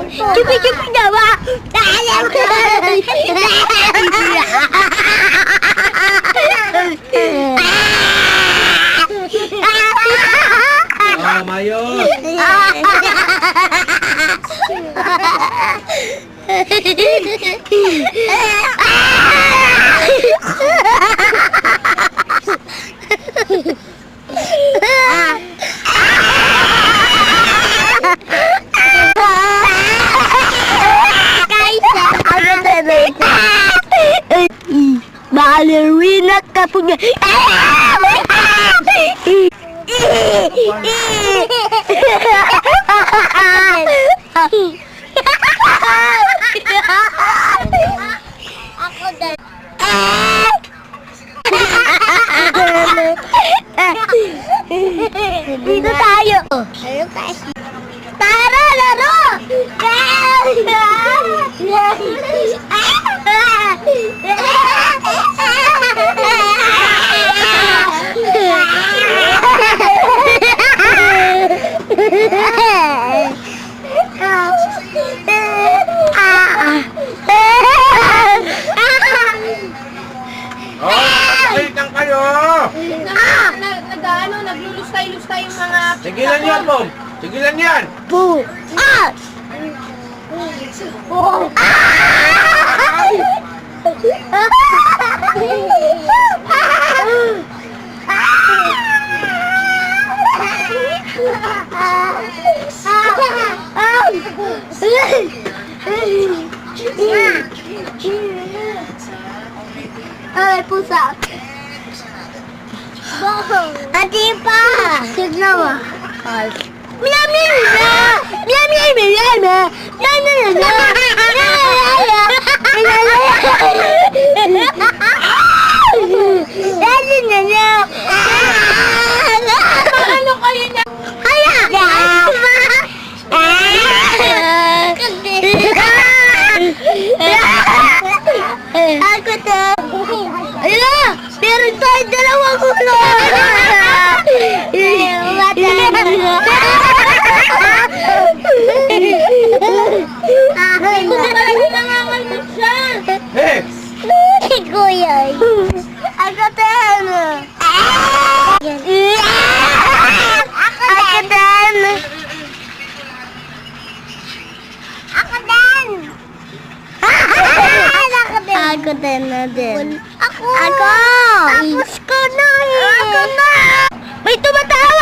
Chupi-chupi daw. Mayo. Ballerina ka punya. Ako din. Dito tayo. Tara, laro! Nakakalitan kayo. Naglulustay-lustay yung mga... Sigilan yan, Mom. Sigilan yan. Bu! Ah! Oh! Ay, pusa. Ati pa. Tignan mo. Miam miam miam. Miam miam miam miam. Miam miam miam. Ano kayo na? Ako to. Ayun! Meron tayo dalawang ulo! Hindi talaga nangangalmot siya. Hey! Kuya. Ako to. Ako din. Ako din na din. Ako! Tapos ko na eh! Ako na! May tumatawa!